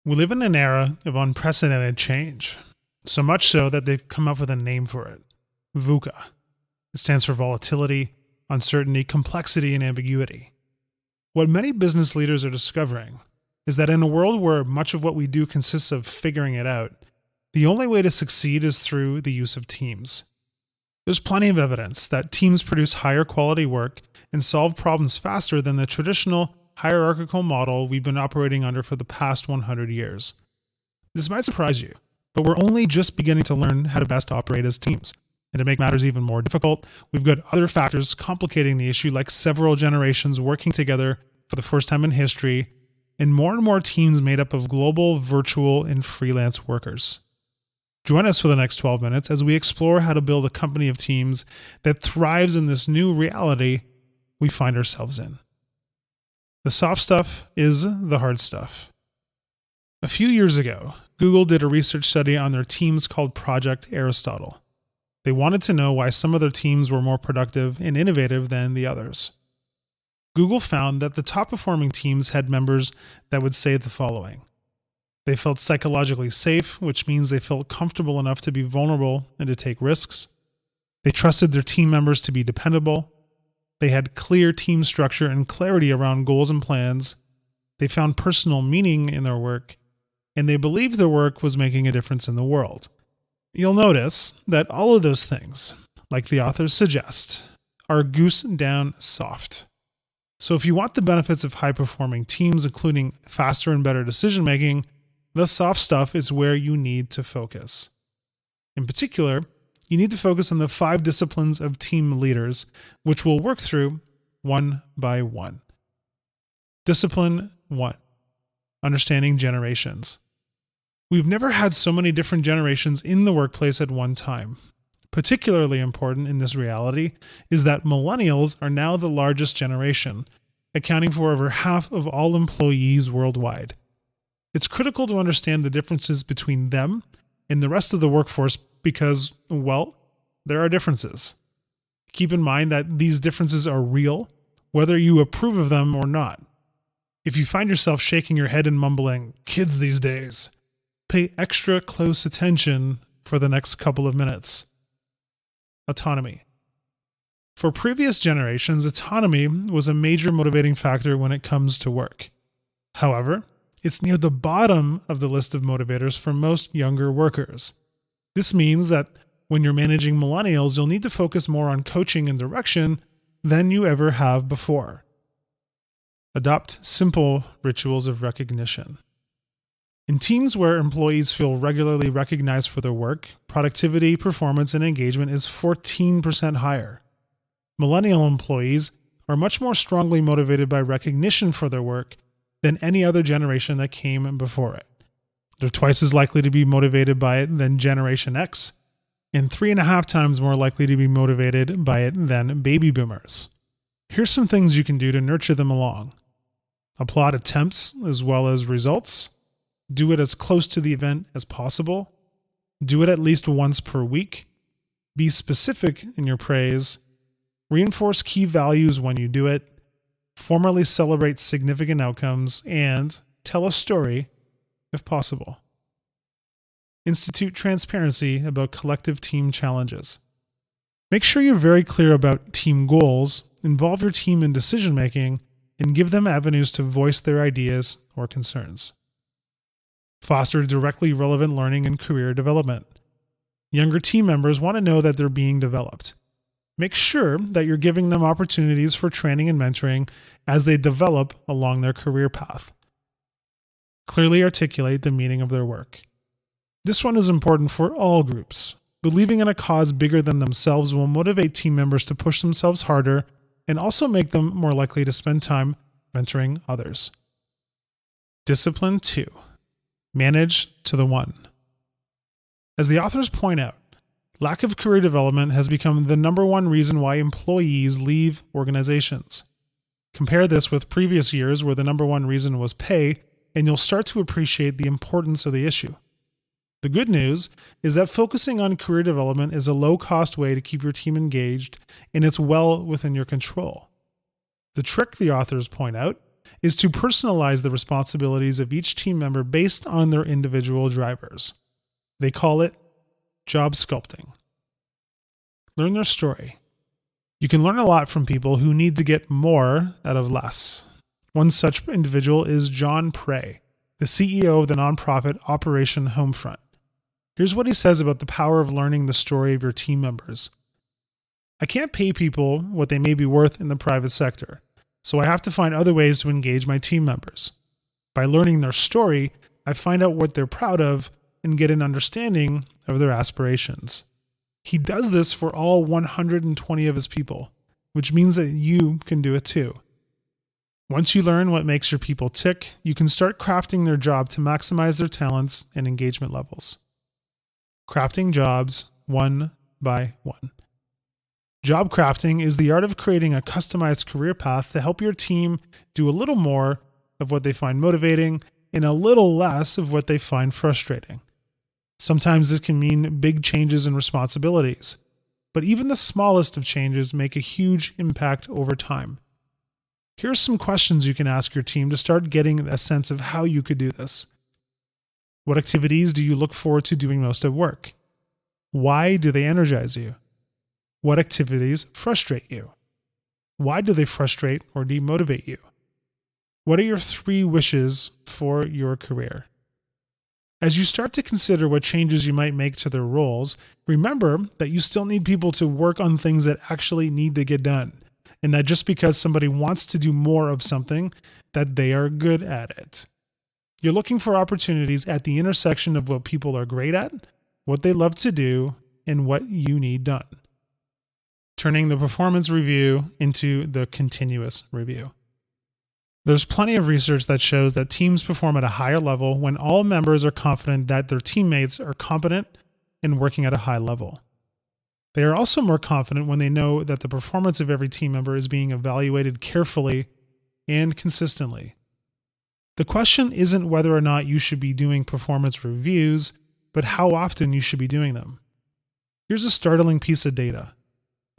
We live in an era of unprecedented change, so much so that they've come up with a name for it, VUCA. It stands for volatility, uncertainty, complexity, and ambiguity. What many business leaders are discovering is that in a world where much of what we do consists of figuring it out, the only way to succeed is through the use of teams. There's plenty of evidence that teams produce higher quality work and solve problems faster than the traditional hierarchical model we've been operating under for the past 100 years. This might surprise you, but we're only just beginning to learn how to best operate as teams. And to make matters even more difficult, we've got other factors complicating the issue, like several generations working together for the first time in history, and more teams made up of global, virtual, and freelance workers. Join us for the next 12 minutes as we explore how to build a company of teams that thrives in this new reality we find ourselves in. The soft stuff is the hard stuff. A few years ago, Google did a research study on their teams called Project Aristotle. They wanted to know why some of their teams were more productive and innovative than the others. Google found that the top-performing teams had members that would say the following. They felt psychologically safe, which means they felt comfortable enough to be vulnerable and to take risks. They trusted their team members to be dependable. They had clear team structure and clarity around goals and plans. They found personal meaning in their work, and they believed their work was making a difference in the world. You'll notice that all of those things, like the authors suggest, are goose down soft. So if you want the benefits of high-performing teams, including faster and better decision-making, the soft stuff is where you need to focus. In particular, you need to focus on the 5 disciplines of team leaders, which we'll work through one by one. Discipline 1. Understanding generations. We've never had so many different generations in the workplace at one time. Particularly important in this reality is that millennials are now the largest generation, accounting for over half of all employees worldwide. It's critical to understand the differences between them and the rest of the workforce because, well, there are differences. Keep in mind that these differences are real, whether you approve of them or not. If you find yourself shaking your head and mumbling, "Kids these days," pay extra close attention for the next couple of minutes. Autonomy. For previous generations, autonomy was a major motivating factor when it comes to work. However, it's near the bottom of the list of motivators for most younger workers. This means that when you're managing millennials, you'll need to focus more on coaching and direction than you ever have before. Adopt simple rituals of recognition. In teams where employees feel regularly recognized for their work, productivity, performance, and engagement is 14% higher. Millennial employees are much more strongly motivated by recognition for their work than any other generation that came before it. They're twice as likely to be motivated by it than Generation X, and 3.5 times more likely to be motivated by it than baby boomers. Here's some things you can do to nurture them along. Applaud attempts as well as results. Do it as close to the event as possible. Do it at least once per week. Be specific in your praise. Reinforce key values when you do it. Formally celebrate significant outcomes, and tell a story if possible. Institute transparency about collective team challenges. Make sure you're very clear about team goals, involve your team in decision-making, and give them avenues to voice their ideas or concerns. Foster directly relevant learning and career development. Younger team members want to know that they're being developed. Make sure that you're giving them opportunities for training and mentoring as they develop along their career path. Clearly articulate the meaning of their work. This one is important for all groups. Believing in a cause bigger than themselves will motivate team members to push themselves harder and also make them more likely to spend time mentoring others. Discipline 2. Manage to the one. As the authors point out, lack of career development has become the number one reason why employees leave organizations. Compare this with previous years where the number one reason was pay, and you'll start to appreciate the importance of the issue. The good news is that focusing on career development is a low-cost way to keep your team engaged, and it's well within your control. The trick, the authors point out, is to personalize the responsibilities of each team member based on their individual drivers. They call it job sculpting. Learn their story. You can learn a lot from people who need to get more out of less. One such individual is John Prey, the CEO of the nonprofit Operation Homefront. Here's what he says about the power of learning the story of your team members. I can't pay people what they may be worth in the private sector, so I have to find other ways to engage my team members. By learning their story, I find out what they're proud of and get an understanding of their aspirations. He does this for all 120 of his people, which means that you can do it too. Once you learn what makes your people tick, you can start crafting their job to maximize their talents and engagement levels. Crafting jobs one by one. Job crafting is the art of creating a customized career path to help your team do a little more of what they find motivating and a little less of what they find frustrating. Sometimes this can mean big changes in responsibilities, but even the smallest of changes make a huge impact over time. Here are some questions you can ask your team to start getting a sense of how you could do this. What activities do you look forward to doing most at work? Why do they energize you? What activities frustrate you? Why do they frustrate or demotivate you? What are your 3 wishes for your career? As you start to consider what changes you might make to their roles, remember that you still need people to work on things that actually need to get done, and that just because somebody wants to do more of something, that they are good at it. You're looking for opportunities at the intersection of what people are great at, what they love to do, and what you need done. Turning the performance review into the continuous review. There's plenty of research that shows that teams perform at a higher level when all members are confident that their teammates are competent and working at a high level. They are also more confident when they know that the performance of every team member is being evaluated carefully and consistently. The question isn't whether or not you should be doing performance reviews, but how often you should be doing them. Here's a startling piece of data.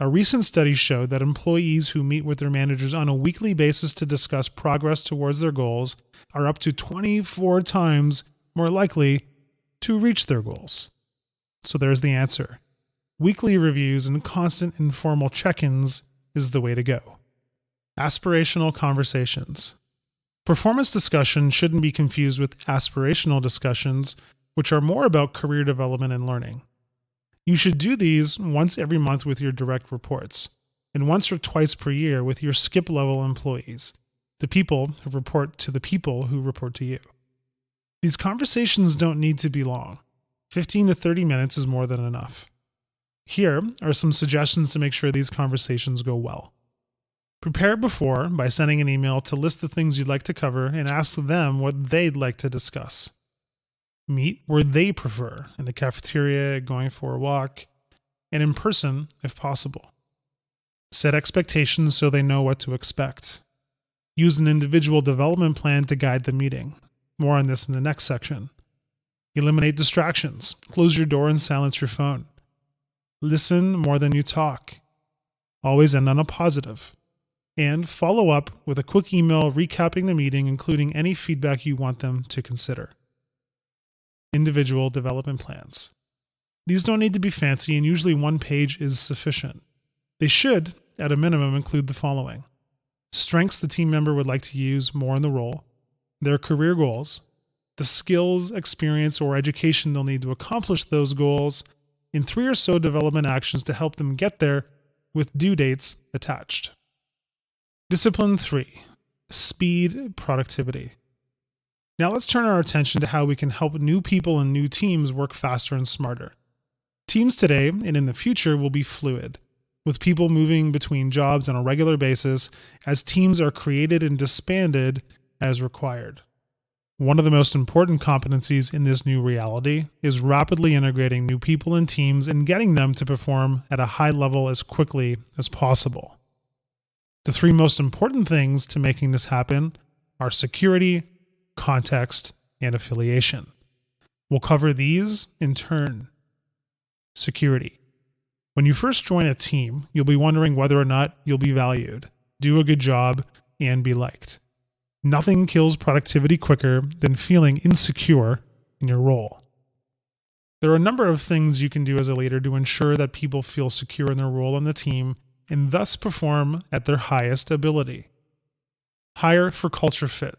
A recent study showed that employees who meet with their managers on a weekly basis to discuss progress towards their goals are up to 24 times more likely to reach their goals. So there's the answer. Weekly reviews and constant informal check-ins is the way to go. Aspirational conversations. Performance discussion shouldn't be confused with aspirational discussions, which are more about career development and learning. You should do these once every month with your direct reports, and once or twice per year with your skip-level employees, the people who report to the people who report to you. These conversations don't need to be long. 15 to 30 minutes is more than enough. Here are some suggestions to make sure these conversations go well. Prepare before by sending an email to list the things you'd like to cover and ask them what they'd like to discuss. Meet where they prefer, in the cafeteria, going for a walk, and in person if possible. Set expectations so they know what to expect. Use an individual development plan to guide the meeting. More on this in the next section. Eliminate distractions. Close your door and silence your phone. Listen more than you talk. Always end on a positive. And follow up with a quick email recapping the meeting, including any feedback you want them to consider. Individual development plans. These don't need to be fancy, and usually 1 page is sufficient. They should, at a minimum, include the following: strengths the team member would like to use more in the role, their career goals, the skills, experience, or education they'll need to accomplish those goals, and 3 or so development actions to help them get there with due dates attached. Discipline 3. Speed productivity. Now let's turn our attention to how we can help new people and new teams work faster and smarter. Teams today and in the future will be fluid, with people moving between jobs on a regular basis as teams are created and disbanded as required. One of the most important competencies in this new reality is rapidly integrating new people and teams and getting them to perform at a high level as quickly as possible. The 3 most important things to making this happen are security, context, and affiliation. We'll cover these in turn. Security. When you first join a team, you'll be wondering whether or not you'll be valued, do a good job, and be liked. Nothing kills productivity quicker than feeling insecure in your role. There are a number of things you can do as a leader to ensure that people feel secure in their role on the team and thus perform at their highest ability. Hire for culture fit.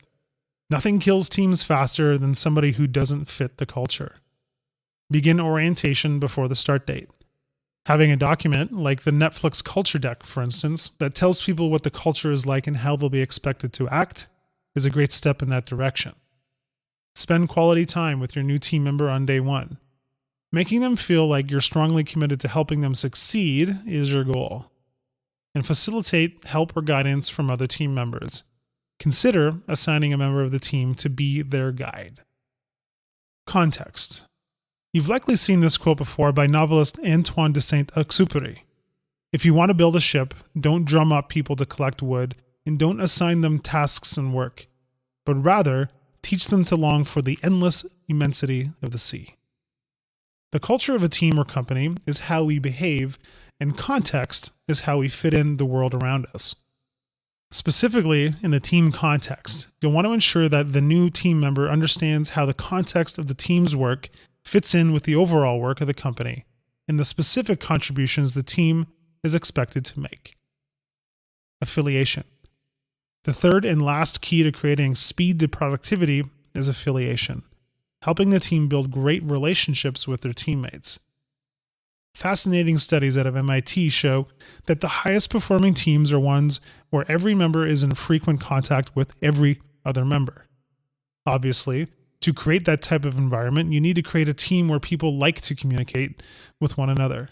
Nothing kills teams faster than somebody who doesn't fit the culture. Begin orientation before the start date. Having a document, like the Netflix culture deck, for instance, that tells people what the culture is like and how they'll be expected to act, is a great step in that direction. Spend quality time with your new team member on day one. Making them feel like you're strongly committed to helping them succeed is your goal. And facilitate help or guidance from other team members. Consider assigning a member of the team to be their guide. Context. You've likely seen this quote before by novelist Antoine de Saint-Exupéry. If you want to build a ship, don't drum up people to collect wood, and don't assign them tasks and work, but rather teach them to long for the endless immensity of the sea. The culture of a team or company is how we behave, and context is how we fit in the world around us. Specifically, in the team context, you'll want to ensure that the new team member understands how the context of the team's work fits in with the overall work of the company and the specific contributions the team is expected to make. Affiliation. The third and last key to creating speed to productivity is affiliation, helping the team build great relationships with their teammates. Fascinating studies out of MIT show that the highest performing teams are ones where every member is in frequent contact with every other member. Obviously, to create that type of environment, you need to create a team where people like to communicate with one another.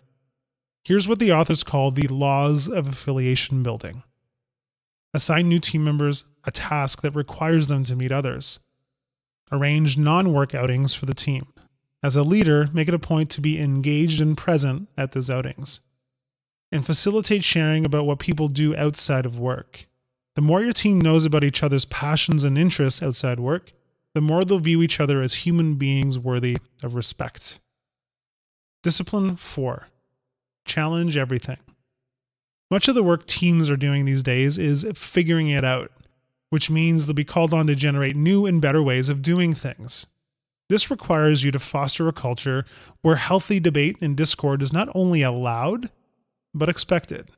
Here's what the authors call the laws of affiliation building. Assign new team members a task that requires them to meet others. Arrange non-work outings for the team. As a leader, make it a point to be engaged and present at those outings. And facilitate sharing about what people do outside of work. The more your team knows about each other's passions and interests outside work, the more they'll view each other as human beings worthy of respect. Discipline 4. Challenge everything. Much of the work teams are doing these days is figuring it out, which means they'll be called on to generate new and better ways of doing things. This requires you to foster a culture where healthy debate and discord is not only allowed, but expected.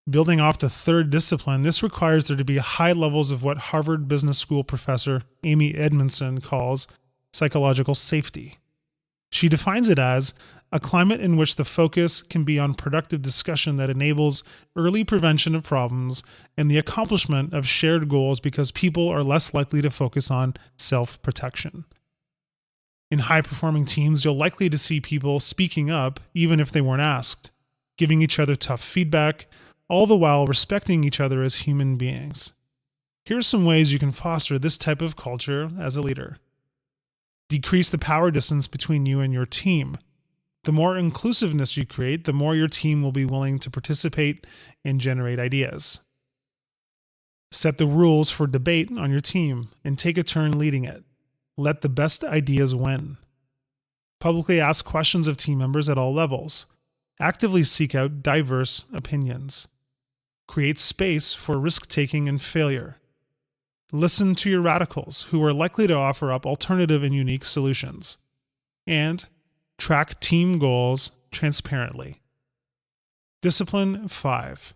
Building off the third discipline, this requires there to be high levels of what Harvard Business School professor Amy Edmondson calls psychological safety. She defines it as a climate in which the focus can be on productive discussion that enables early prevention of problems and the accomplishment of shared goals because people are less likely to focus on self-protection. In high-performing teams, you're likely to see people speaking up even if they weren't asked, giving each other tough feedback, all the while respecting each other as human beings. Here are some ways you can foster this type of culture as a leader. Decrease the power distance between you and your team. The more inclusiveness you create, the more your team will be willing to participate and generate ideas. Set the rules for debate on your team and take a turn leading it. Let the best ideas win. Publicly ask questions of team members at all levels. Actively seek out diverse opinions. Create space for risk-taking and failure. Listen to your radicals, who are likely to offer up alternative and unique solutions. And track team goals transparently. Discipline 5.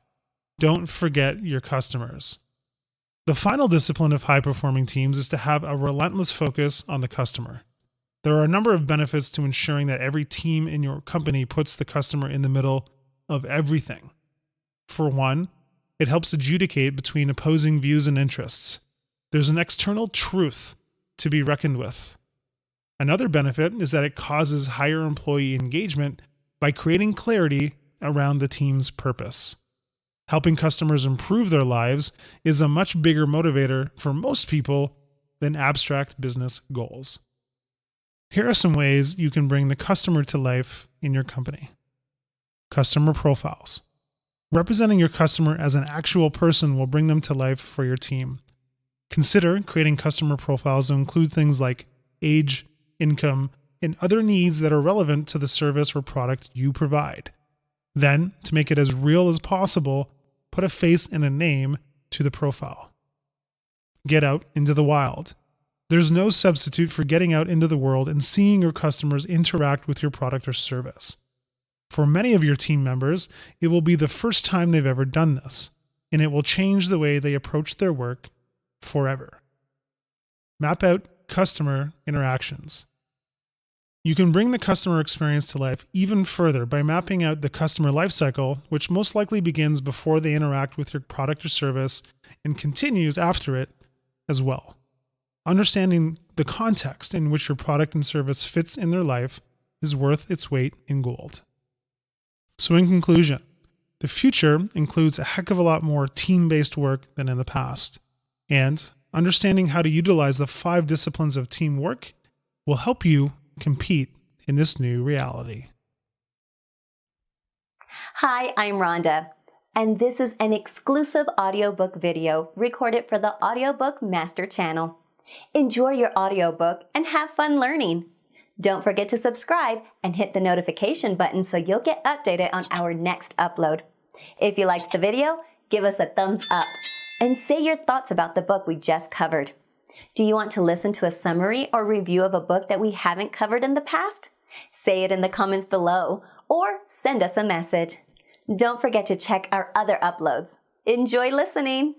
Don't forget your customers. The final discipline of high-performing teams is to have a relentless focus on the customer. There are a number of benefits to ensuring that every team in your company puts the customer in the middle of everything. For one, it helps adjudicate between opposing views and interests. There's an external truth to be reckoned with. Another benefit is that it causes higher employee engagement by creating clarity around the team's purpose. Helping customers improve their lives is a much bigger motivator for most people than abstract business goals. Here are some ways you can bring the customer to life in your company. Customer profiles. Representing your customer as an actual person will bring them to life for your team. Consider creating customer profiles to include things like age, income, and other needs that are relevant to the service or product you provide. Then, to make it as real as possible, put a face and a name to the profile. Get out into the wild. There's no substitute for getting out into the world and seeing your customers interact with your product or service. For many of your team members, it will be the first time they've ever done this, and it will change the way they approach their work forever. Map out customer interactions. You can bring the customer experience to life even further by mapping out the customer lifecycle, which most likely begins before they interact with your product or service and continues after it as well. Understanding the context in which your product and service fits in their life is worth its weight in gold. So in conclusion, the future includes a heck of a lot more team-based work than in the past, and understanding how to utilize the 5 disciplines of teamwork will help you compete in this new reality. Hi, I'm Rhonda, and this is an exclusive audiobook video recorded for the Audiobook Master Channel. Enjoy your audiobook and have fun learning. Don't forget to subscribe and hit the notification button so you'll get updated on our next upload. If you liked the video, give us a thumbs up and say your thoughts about the book we just covered. Do you want to listen to a summary or review of a book that we haven't covered in the past? Say it in the comments below or send us a message. Don't forget to check our other uploads. Enjoy listening!